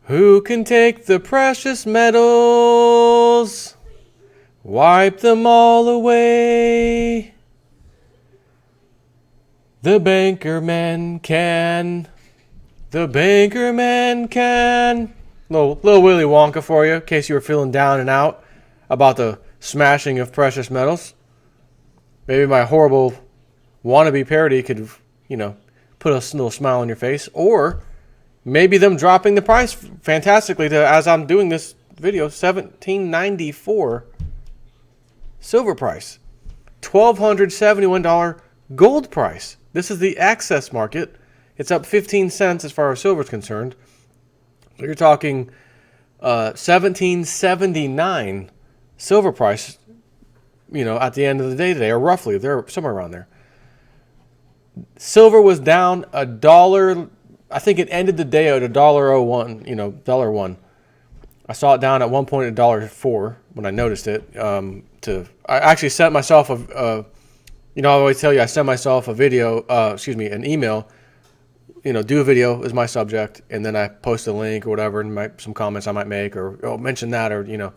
Who can take the precious metals, wipe them all away? The banker man can. The banker man can. Little Willy Wonka for you, in case you were feeling down and out about the smashing of precious metals. Maybe my horrible wannabe parody could, put a little smile on your face. Or maybe them dropping the price fantastically to, as I'm doing this video, $17.94 silver price. $1,271 gold price. This is the access market. It's up 15 cents as far as silver is concerned. So you're talking $17.79 silver price, at the end of the day today, or roughly, they're somewhere around there. Silver was down $1. I think it ended the day at $1.01, $1. I saw it down at one point at $1.04 when I noticed it. I actually sent myself I always tell you I send myself a video, an email. Do a video is my subject, and then I post a link or whatever, and some comments I might make, or mention that, or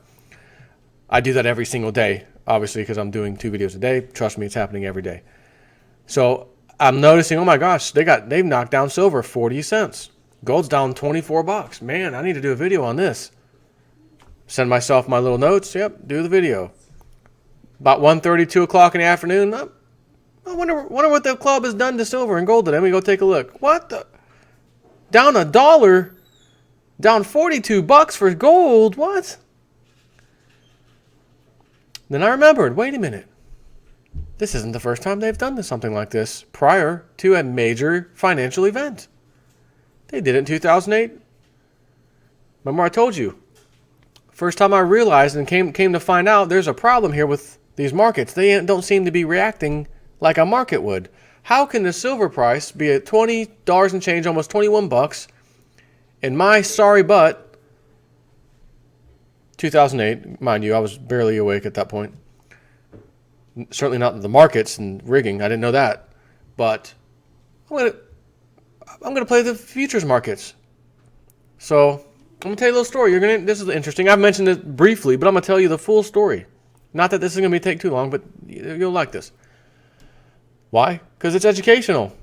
I do that every single day, obviously, because I'm doing 2 videos a day. Trust me, it's happening every day. So I'm noticing, oh my gosh, they've knocked down silver 40 cents. Gold's down $24. Man, I need to do a video on this. Send myself my little notes. Yep, do the video. About 1:30, 2 o'clock in the afternoon. I wonder what the club has done to silver and gold today. Let me go take a look. What the? Down $1. Down $42 for gold. What? Then I remembered, wait a minute. This isn't the first time they've done something like this prior to a major financial event. They did it in 2008. Remember I told you. First time I realized and came to find out there's a problem here with these markets. They don't seem to be reacting like a market would. How can the silver price be at $20 and change, almost $21, and my sorry butt, 2008, mind you, I was barely awake at that point. Certainly not the markets and rigging. I didn't know that. But I'm gonna play the futures markets. So I'm gonna tell you a little story. This is interesting. I've mentioned it briefly, but I'm gonna tell you the full story. Not that this is gonna take too long, but you'll like this. Why? Because it's educational,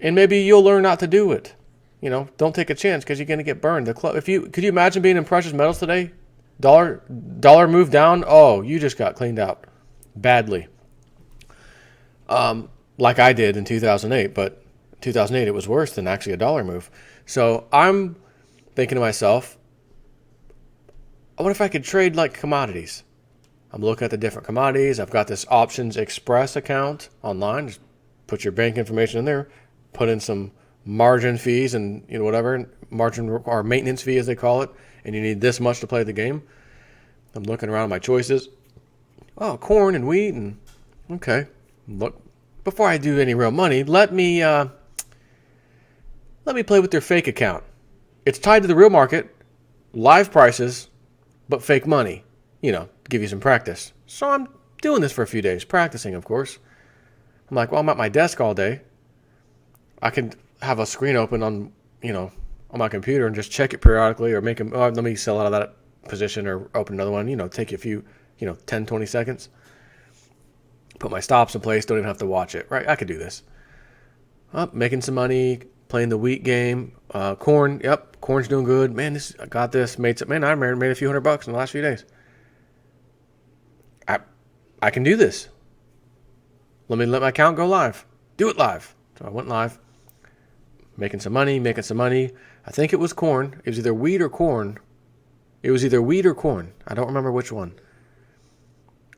and maybe you'll learn not to do it. Don't take a chance because you're going to get burned. Could you imagine being in precious metals today? Dollar move down. Oh, you just got cleaned out badly. Like I did in 2008, but 2008 it was worse than actually a dollar move. So I'm thinking to myself, I wonder if I could trade like commodities. I'm looking at the different commodities. I've got this Options Express account online. Just put your bank information in there. Put in some margin fees and whatever margin or maintenance fee as they call it. And you need this much to play the game. I'm looking around my choices. Oh, corn and wheat and okay. Look, before I do any real money, let me play with their fake account. It's tied to the real market, live prices, but fake money. Give you some practice. So I'm doing this for a few days, practicing, of course. I'm like, well, I'm at my desk all day. I can have a screen open on my computer and just check it periodically or make them, let me sell out of that position or open another one, take you a few, 10, 20 seconds. Put my stops in place, don't even have to watch it, right? I could do this. Making some money, playing the wheat game. Corn, yep, corn's doing good. Man, I got this. I made a few $100 in the last few days. I can do this. Let my account go live. Do it live. So I went live. Making some money. I think it was corn. It was either wheat or corn. I don't remember which one.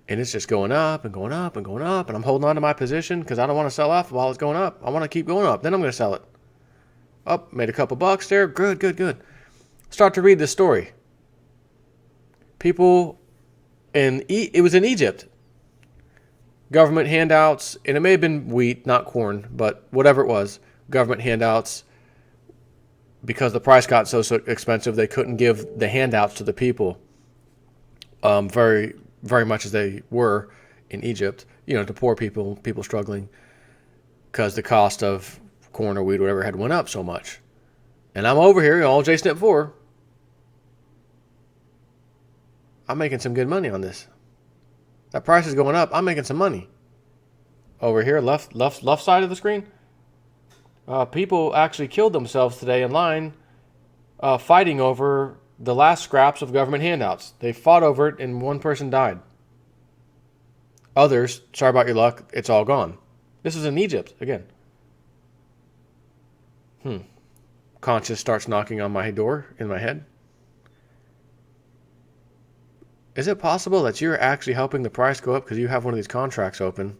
And it's just going up and going up and going up. And I'm holding on to my position because I don't want to sell off while it's going up. I want to keep going up. Then I'm going to sell it. Up, made a couple bucks there. Good. Start to read this story. People it was in Egypt. Government handouts, and it may have been wheat, not corn, but whatever it was, government handouts, because the price got so expensive, they couldn't give the handouts to the people very, very much as they were in Egypt, to poor people struggling, because the cost of corn or wheat or whatever had went up so much. And I'm over here, all JSNIP 4, I'm making some good money on this. That price is going up. I'm making some money. Over here, left side of the screen, people actually killed themselves today in line, fighting over the last scraps of government handouts. They fought over it, and one person died. Others, sorry about your luck, it's all gone. This is in Egypt again. Conscience starts knocking on my door in my head. Is it possible that you're actually helping the price go up because you have one of these contracts open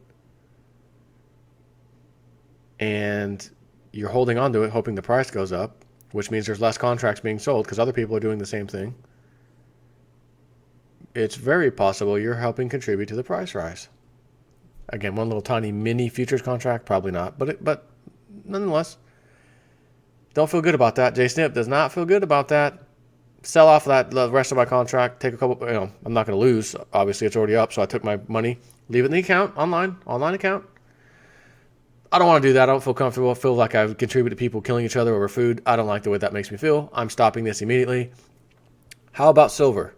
and you're holding on to it hoping the price goes up, which means there's less contracts being sold because other people are doing the same thing? It's very possible you're helping contribute to the price rise. Again, one little tiny mini futures contract, probably not, but nonetheless, don't feel good about that. JSNIP does not feel good about that. Sell off the rest of my contract. Take a couple. I'm not going to lose. Obviously, it's already up, so I took my money, leave it in the account, online account. I don't want to do that. I don't feel comfortable. I feel like I've contributed to people killing each other over food. I don't like the way that makes me feel. I'm stopping this immediately. How about silver?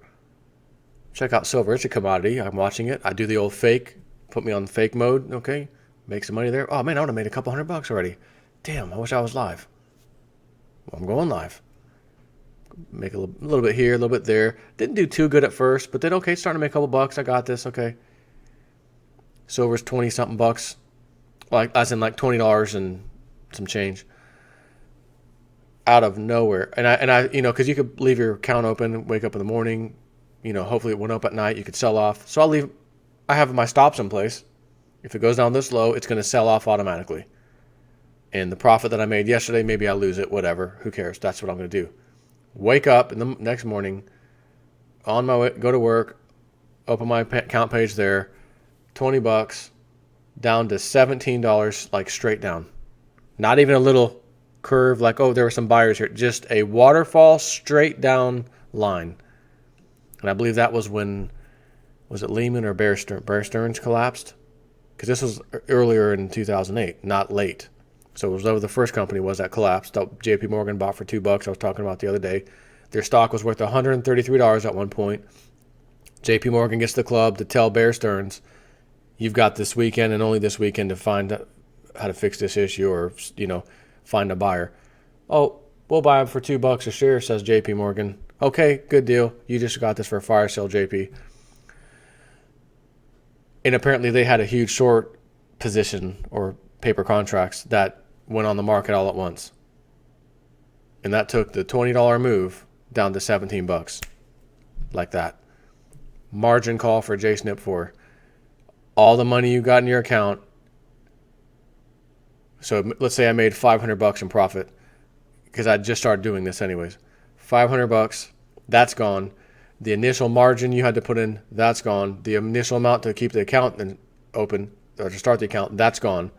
Check out silver. It's a commodity. I'm watching it. I do the old fake. Put me on fake mode. Okay. Make some money there. Oh, man, I would have made a couple $100 already. Damn, I wish I was live. Well, I'm going live. Make a little bit here, a little bit there. Didn't do too good at first, but then, okay, starting to make a couple bucks. I got this. Okay. Silver's 20-something bucks. Like, as in like $20 and some change. Out of nowhere. And I because you could leave your account open, wake up in the morning, hopefully it went up at night, you could sell off. So I have my stops in place. If it goes down this low, it's going to sell off automatically. And the profit that I made yesterday, maybe I lose it, whatever. Who cares? That's what I'm going to do. Wake up in the next morning, on my way, go to work, open my account page there, $20, down to $17, like straight down. Not even a little curve like, oh, there were some buyers here. Just a waterfall straight down line. And I believe that was when, was it Lehman or Bear Stearns collapsed? Because this was earlier in 2008, not late. So it was over the first company was that collapsed. That JP Morgan bought for $2 I was talking about the other day. Their stock was worth $133 at one point. JP Morgan gets the club to tell Bear Stearns, you've got this weekend and only this weekend to find how to fix this issue or, find a buyer. Oh, we'll buy them for $2 a share, says JP Morgan. Okay, good deal. You just got this for a fire sale, JP. And apparently they had a huge short position or paper contracts that went on the market all at once. And that took the $20 move down to $17. Like that. Margin call for JSNIP 4. All the money you got in your account. So let's say I made $500 in profit because I just started doing this anyways. $500, that's gone. The initial margin you had to put in, that's gone. The initial amount to keep the account open or to start the account, that's gone.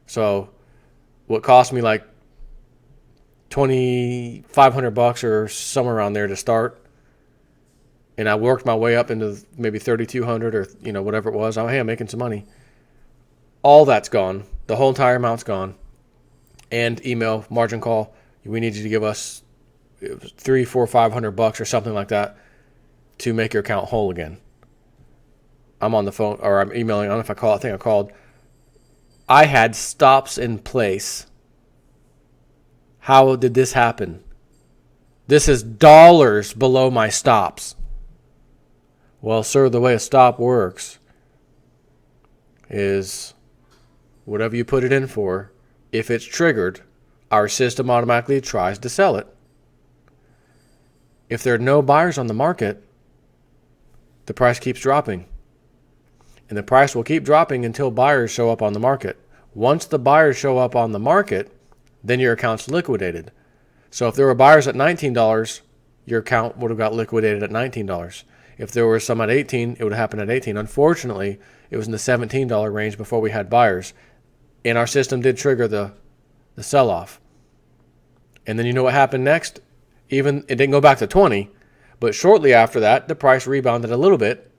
So what cost me like $2,500 or somewhere around there to start, and I worked my way up into maybe $3,200 or whatever it was. Hey, I'm making some money. All that's gone. The whole entire amount's gone. And email, margin call. We need you to give us $300, $400, $500 or something like that to make your account whole again. I'm on the phone or I'm emailing. I don't know if I called. I think I called. I had stops in place. How did this happen? This is dollars below my stops. Well, sir, the way a stop works is whatever you put it in for, if it's triggered, our system automatically tries to sell it. If there are no buyers on the market, the price keeps dropping. And the price will keep dropping until buyers show up on the market. Once the buyers show up on the market, then your account's liquidated. So if there were buyers at $19, your account would have got liquidated at $19. If there were some at $18, it would have happened at $18. Unfortunately, it was in the $17 range before we had buyers. And our system did trigger the sell-off. And then you know what happened next? Even it didn't go back to 20, but shortly after that, the price rebounded a little bit.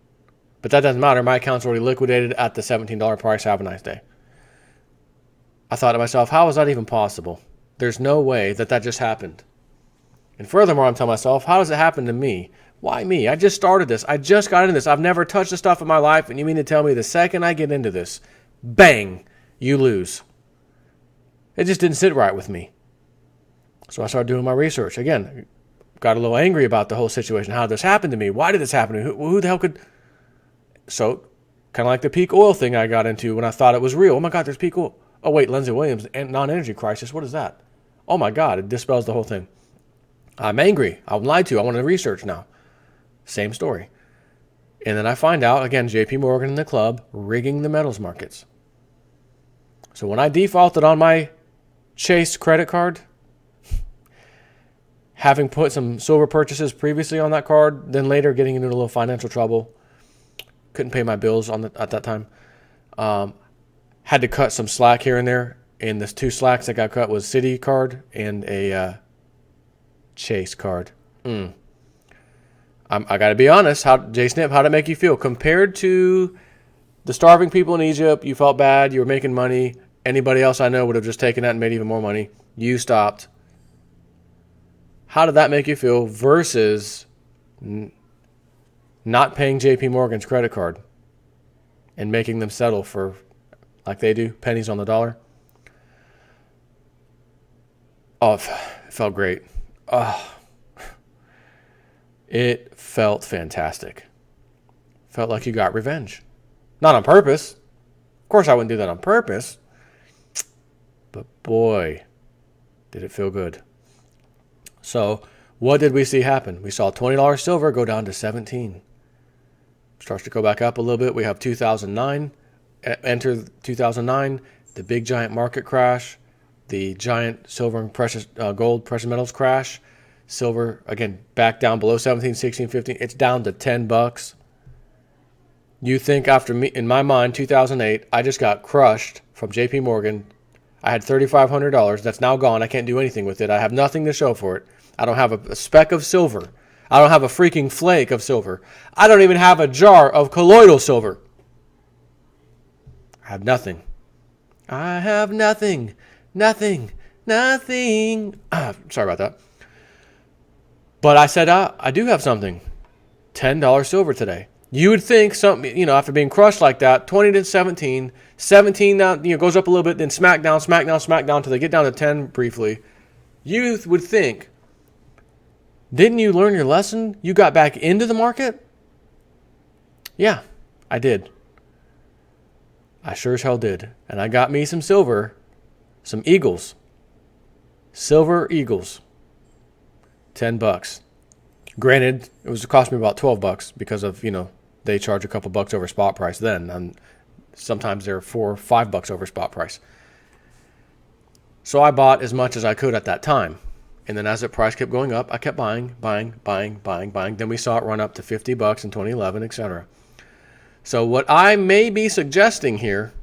But that doesn't matter. My account's already liquidated at the $17 price. Have a nice day. I thought to myself, how is that even possible? There's no way that just happened. And furthermore, I'm telling myself, how does it happen to me? Why me? I just started this. I just got into this. I've never touched the stuff in my life, and you mean to tell me the second I get into this, bang, you lose. It just didn't sit right with me. So I started doing my research. Again, got a little angry about the whole situation. How did this happen to me? Why did this happen to me? Who the hell could... So, kind of like the peak oil thing I got into when I thought it was real. Oh my God, there's peak oil. Oh wait, Lindsey Williams, non-energy crisis. What is that? Oh my God, it dispels the whole thing. I'm angry. I'm lied to. I want to research now. Same story. And then I find out, again, JP Morgan and the club rigging the metals markets. So when I defaulted on my Chase credit card, having put some silver purchases previously on that card, then later getting into a little financial trouble, couldn't pay my bills at that time, had to cut some slack here and there, and the two slacks that got cut was Citi card and a Chase card. I got to be honest, J-Snip, how did it make you feel? Compared to the starving people in Egypt, you felt bad, you were making money. Anybody else I know would have just taken that and made even more money. You stopped. How did that make you feel versus not paying JP Morgan's credit card and making them settle for, like they do, pennies on the dollar? Oh, it felt great. Oh, it felt fantastic. Felt like you got revenge. Not on purpose. Of course I wouldn't do that on purpose. But boy, did it feel good. So what did we see happen? We saw $20 silver go down to 17. Starts to go back up a little bit. We have 2009. Enter 2009, the big giant market crash, the giant silver and precious gold, precious metals crash. Silver, again, back down below 17, 16, 15. It's down to $10. You think after me, in my mind, 2008, I just got crushed from JP Morgan. I had $3,500. That's now gone. I can't do anything with it. I have nothing to show for it. I don't have a speck of silver. I don't have a freaking flake of silver. I don't even have a jar of colloidal silver. I have nothing. I have nothing. Nothing. Nothing. Sorry about that. But I said, I do have something. $10 silver today. You would think something, after being crushed like that, 20 to 17, 17 now, goes up a little bit, then smack down, till they get down to 10 briefly. You would think, didn't you learn your lesson? You got back into the market? Yeah, I did. I sure as hell did. And I got me some silver, some eagles. Silver eagles. $10. Granted, it was cost me about $12 because of, they charge a couple bucks over spot price then. And sometimes they're $4 or $5 over spot price. So I bought as much as I could at that time. And then as the price kept going up, I kept buying. Then we saw it run up to $50 in 2011, etc. So what I may be suggesting here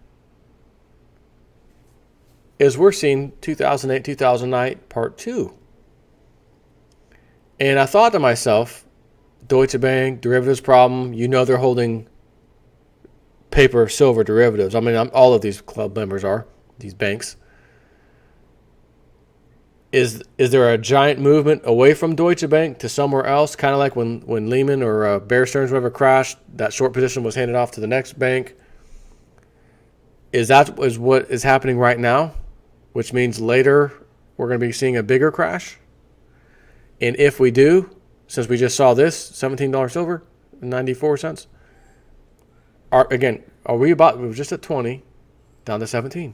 is we're seeing 2008, 2009 part 2. And I thought to myself, Deutsche Bank, derivatives problem, they're holding paper silver derivatives. I mean, all of these club members are, these banks. Is there a giant movement away from Deutsche Bank to somewhere else? Kind of like when Lehman or Bear Stearns whatever crashed, that short position was handed off to the next bank. Is what is happening right now? Which means later we're going to be seeing a bigger crash? And if we do, since we just saw this, $17 silver, 94 cents. Are we about, we were just at 20, down to 17.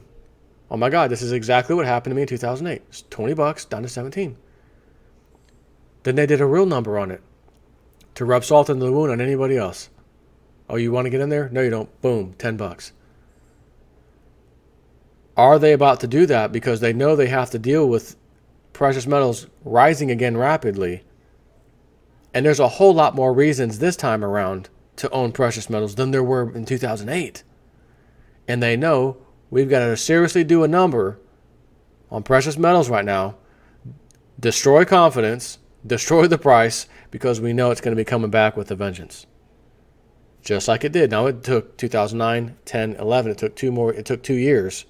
Oh my God, this is exactly what happened to me in 2008. It's $20 down to 17. Then they did a real number on it to rub salt into the wound on anybody else. Oh, you want to get in there? No, you don't. Boom, $10. Are they about to do that because they know they have to deal with precious metals rising again rapidly? And there's a whole lot more reasons this time around to own precious metals than there were in 2008. And they know we've got to seriously do a number on precious metals right now, destroy confidence, destroy the price, because we know it's going to be coming back with a vengeance. Just like it did. Now it took 2009, 10, 11. It took 2 years.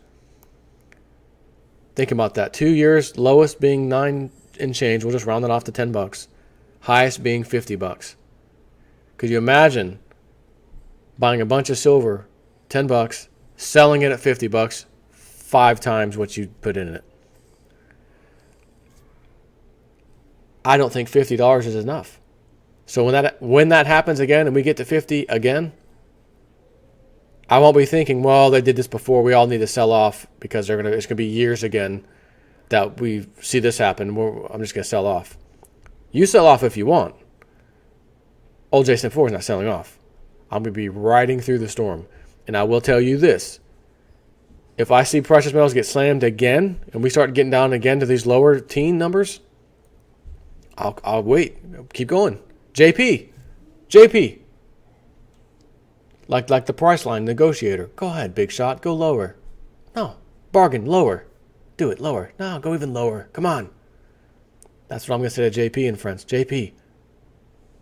Think about that. 2 years, lowest being 9 and change. We'll just round it off to $10. Highest being $50. Could you imagine buying a bunch of silver, $10, selling it at $50, 5 times what you put in it? I don't think $50 is enough. So when that happens again and we get to 50 again, I won't be thinking, well, they did this before, we all need to sell off because it's going to be years again that we see this happen. I'm just going to sell off. You sell off if you want. Old Jason 4 is not selling off. I'm going to be riding through the storm. And I will tell you this. If I see precious metals get slammed again and we start getting down again to these lower teen numbers, I'll wait. Keep going. JP. Like the price line negotiator. Go ahead, big shot. Go lower. No. Bargain. Lower. Do it. Lower. No, go even lower. Come on. That's what I'm going to say to JP and friends. JP,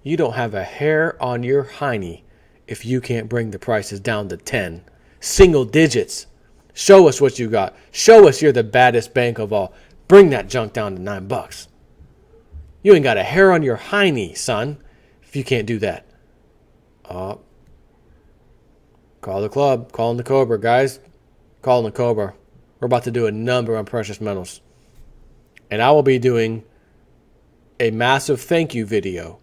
you don't have a hair on your hiney if you can't bring the prices down to 10. Single digits. Show us what you got. Show us you're the baddest bank of all. Bring that junk down to $9. You ain't got a hair on your hiney, son, if you can't do that. Call the club. Calling the Cobra, guys. Calling the Cobra. We're about to do a number on precious metals. And I will be doing a massive thank you video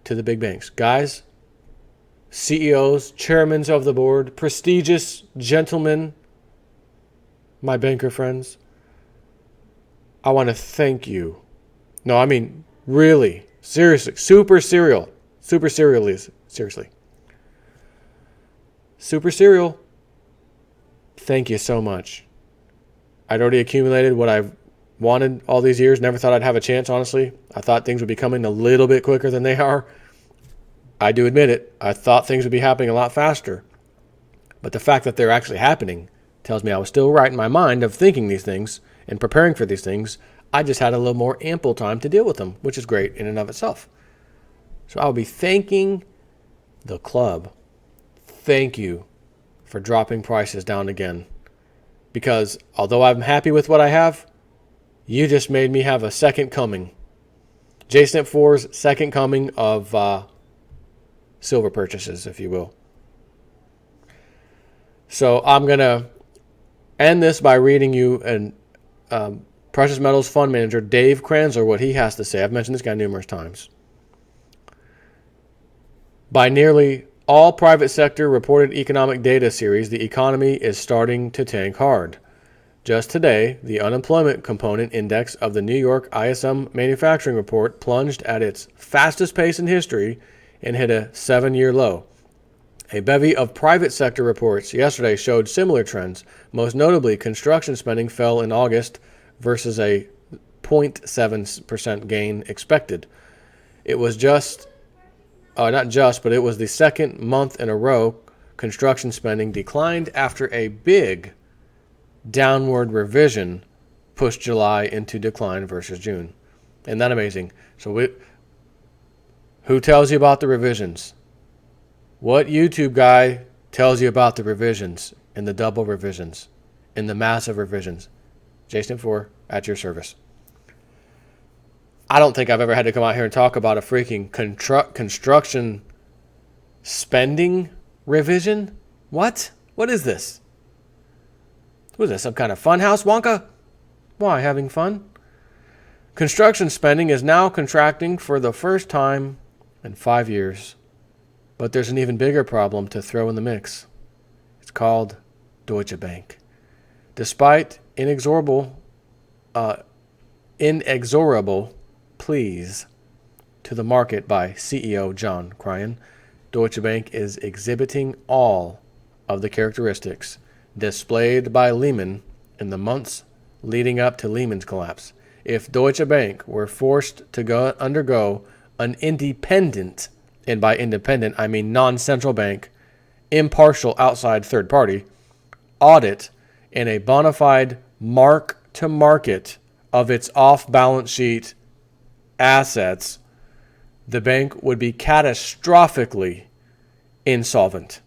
to the big banks. Guys, CEOs, chairmen of the board, prestigious gentlemen, my banker friends, I want to thank you. No, I mean, really, seriously, Super Serial, seriously. Super Serial, thank you so much. I'd already accumulated what I've wanted all these years. Never thought I'd have a chance, honestly. I thought things would be coming a little bit quicker than they are. I do admit it. I thought things would be happening a lot faster. But the fact that they're actually happening tells me I was still right in my mind of thinking these things and preparing for these things. I just had a little more ample time to deal with them, which is great in and of itself. So I'll be thanking the club. Thank you for dropping prices down again. Because although I'm happy with what I have, you just made me have a second coming. JSNP 4's second coming of silver purchases, if you will. So I'm going to end this by reading you and Precious Metals Fund Manager Dave Kranzler, what he has to say. I've mentioned this guy numerous times. By nearly all private sector reported economic data series, the economy is starting to tank hard. Just today, the unemployment component index of the New York ISM manufacturing report plunged at its fastest pace in history and hit a 7-year low. A bevy of private sector reports yesterday showed similar trends. Most notably, construction spending fell in August versus a 0.7% gain expected. It was it was the second month in a row construction spending declined after a big downward revision pushed July into decline versus June. Isn't that amazing? So who tells you about the revisions? What YouTube guy tells you about the revisions and the double revisions and the massive revisions? Jason 4 at your service. I don't think I've ever had to come out here and talk about a freaking construction spending revision. What? What is this? Was this some kind of fun house, Wonka? Why, having fun? Construction spending is now contracting for the first time in 5 years. But there's an even bigger problem to throw in the mix. It's called Deutsche Bank. Despite inexorable pleas to the market by CEO John Cryan, Deutsche Bank is exhibiting all of the characteristics displayed by Lehman in the months leading up to Lehman's collapse. If Deutsche Bank were forced to undergo an independent, and by independent I mean non-central bank, impartial outside third party, audit and a bona fide mark-to-market of its off-balance sheet assets, the bank would be catastrophically insolvent.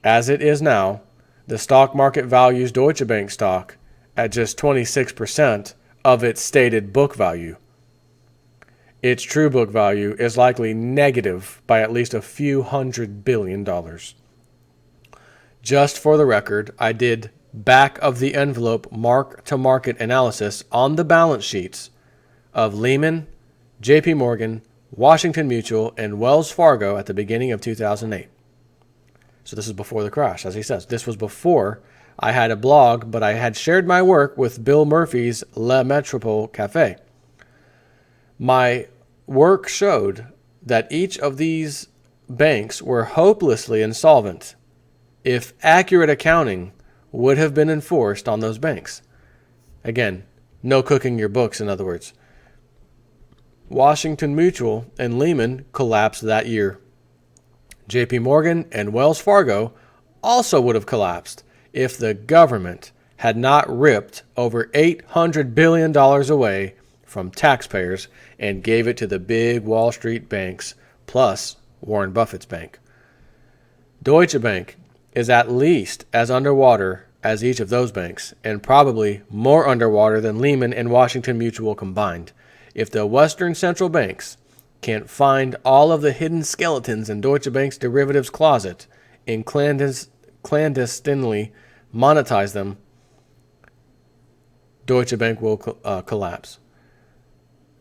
As it is now, the stock market values Deutsche Bank stock at just 26% of its stated book value. its true book value is likely negative by at least a few $100 billion. Just for the record, I did back of the envelope mark-to-market analysis on the balance sheets of Lehman, JP Morgan, Washington Mutual, and Wells Fargo at the beginning of 2008. So this is before the crash, as he says. This was before I had a blog, but I had shared my work with Bill Murphy's Le Metropole Cafe. My work showed that each of these banks were hopelessly insolvent if accurate accounting would have been enforced on those banks. Again, no cooking your books, in other words. Washington Mutual and Lehman collapsed that year. JP Morgan and Wells Fargo also would have collapsed if the government had not ripped over $800 billion away from taxpayers and gave it to the big Wall Street banks, plus Warren Buffett's bank. Deutsche Bank is at least as underwater as each of those banks, and probably more underwater than Lehman and Washington Mutual combined. If the Western central banks can't find all of the hidden skeletons in Deutsche Bank's derivatives closet and clandestinely monetize them, Deutsche Bank will collapse.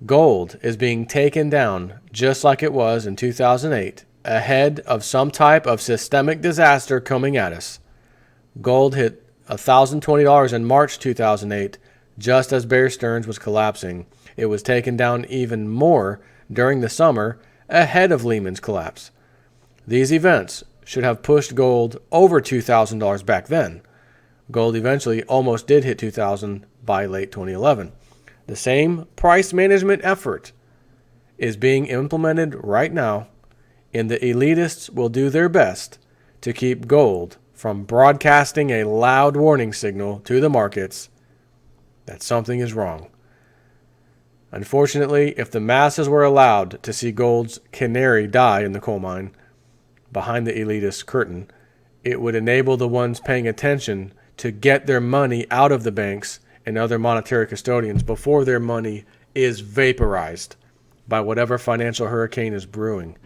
Gold is being taken down just like it was in 2008, ahead of some type of systemic disaster coming at us. Gold hit $1,020 in March 2008, just as Bear Stearns was collapsing. It was taken down even more during the summer, ahead of Lehman's collapse. These events should have pushed gold over $2,000 back then. Gold eventually almost did hit $2,000 by late 2011. The same price management effort is being implemented right now, and the elitists will do their best to keep gold from broadcasting a loud warning signal to the markets that something is wrong. Unfortunately, if the masses were allowed to see gold's canary die in the coal mine behind the elitist curtain, it would enable the ones paying attention to get their money out of the banks and other monetary custodians before their money is vaporized by whatever financial hurricane is brewing.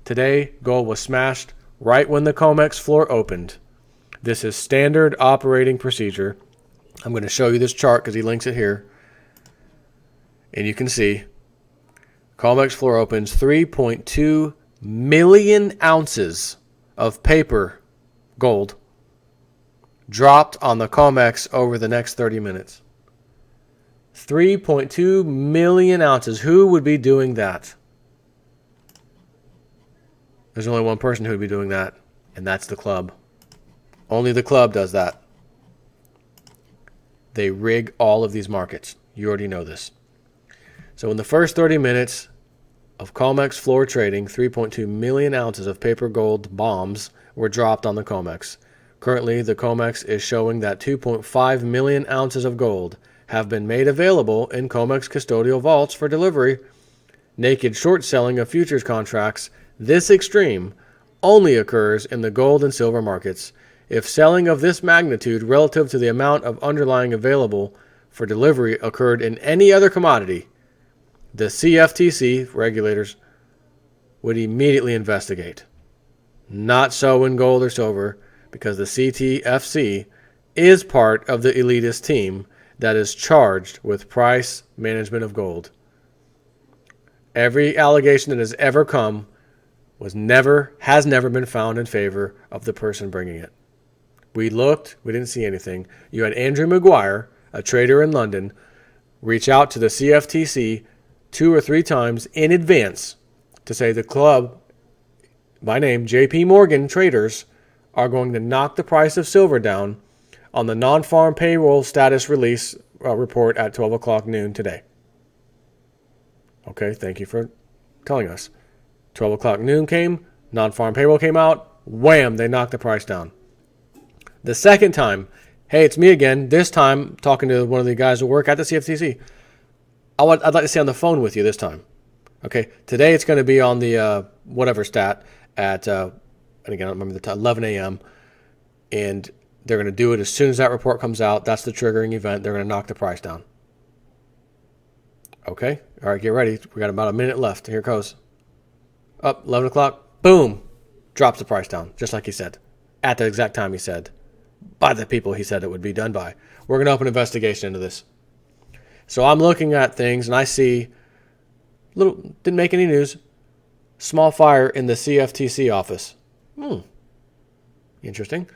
Today, gold was smashed right when the COMEX floor opened. This is standard operating procedure. I'm going to show you this chart because he links it here. And you can see COMEX floor opens 3.2 million ounces of paper gold dropped on the COMEX over the next 30 minutes. 3.2 million ounces. Who would be doing that? There's only one person who would be doing that, and that's the club. Only the club does that. They rig all of these markets. You already know this. So in the first 30 minutes of COMEX floor trading, 3.2 million ounces of paper gold bombs were dropped on the COMEX. Currently, the COMEX is showing that 2.5 million ounces of gold have been made available in COMEX custodial vaults for delivery. Naked short selling of futures contracts this extreme only occurs in the gold and silver markets. If selling of this magnitude relative to the amount of underlying available for delivery occurred in any other commodity, the CFTC regulators would immediately investigate. Not so in gold or silver, because the CTFC is part of the elitist team that is charged with price management of gold. Every allegation that has ever come has never been found in favor of the person bringing it. We looked, we didn't see anything. You had Andrew Maguire, a trader in London, reach out to the CFTC 2 or 3 times in advance to say the club, by name JP Morgan traders, are going to knock the price of silver down on the non-farm payroll status release report at 12 o'clock noon today. Okay, thank you for telling us. 12 o'clock noon came, non-farm payroll came out, wham, they knocked the price down. The second time, hey, it's me again, this time talking to one of the guys who work at the CFTC. I'd like to stay on the phone with you this time. Okay, today it's going to be on the whatever stat at, and again, I don't remember the time, 11 a.m., and they're going to do it as soon as that report comes out. That's the triggering event. They're going to knock the price down. Okay. All right, get ready. We got about a minute left. Here it goes. Up, 11 o'clock. Boom. Drops the price down, just like he said. At the exact time he said. By the people he said it would be done by. We're going to open an investigation into this. So I'm looking at things, and I see, didn't make any news, small fire in the CFTC office. Interesting.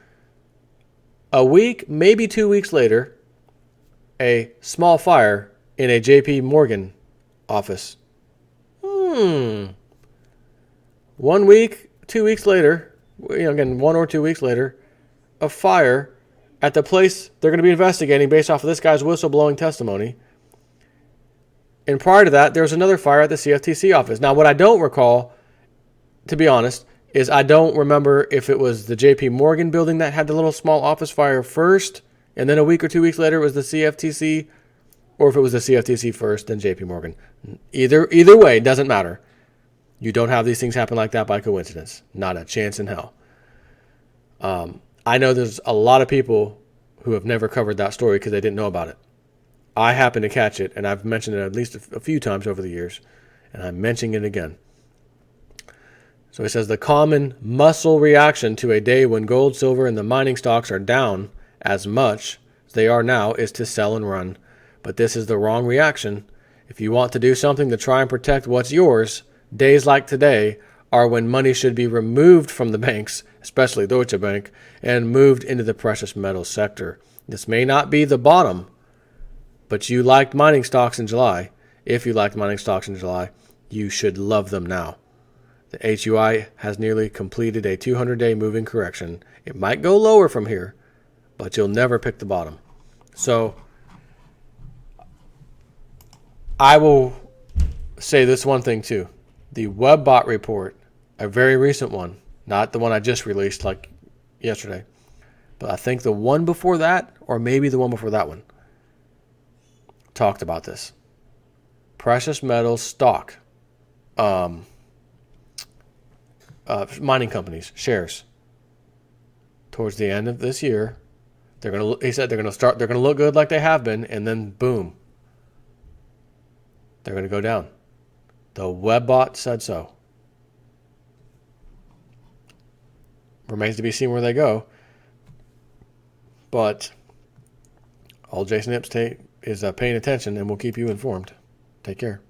A week, maybe 2 weeks later, a small fire in a JP Morgan office. 1 week, 2 weeks later, again, 1 or 2 weeks later, a fire at the place they're going to be investigating based off of this guy's whistleblowing testimony. And prior to that, there was another fire at the CFTC office. Now, what I don't recall, to be honest, is I don't remember if it was the JP Morgan building that had the little small office fire first, and then a week or 2 weeks later it was the CFTC, or if it was the CFTC first, then JP Morgan. Either way, it doesn't matter. You don't have these things happen like that by coincidence. Not a chance in hell. I know there's a lot of people who have never covered that story because they didn't know about it. I happened to catch it, and I've mentioned it at least a few times over the years, and I'm mentioning it again. So it says the common muscle reaction to a day when gold, silver, and the mining stocks are down as much as they are now is to sell and run. But this is the wrong reaction. If you want to do something to try and protect what's yours, days like today are when money should be removed from the banks, especially Deutsche Bank, and moved into the precious metals sector. This may not be the bottom, but you liked mining stocks in July. If you liked mining stocks in July, you should love them now. The HUI has nearly completed a 200-day moving correction. It might go lower from here, but you'll never pick the bottom. So I will say this one thing too. The WebBot report, a very recent one, not the one I just released like yesterday, but I think the one before that, or maybe the one before that one, talked about this. Precious metals stock, mining companies, shares. Towards the end of this year, he said they're gonna look good like they have been, and then boom, they're gonna go down. The WebBot said so. Remains to be seen where they go. But all Jason Ipps is paying attention, and we'll keep you informed. Take care.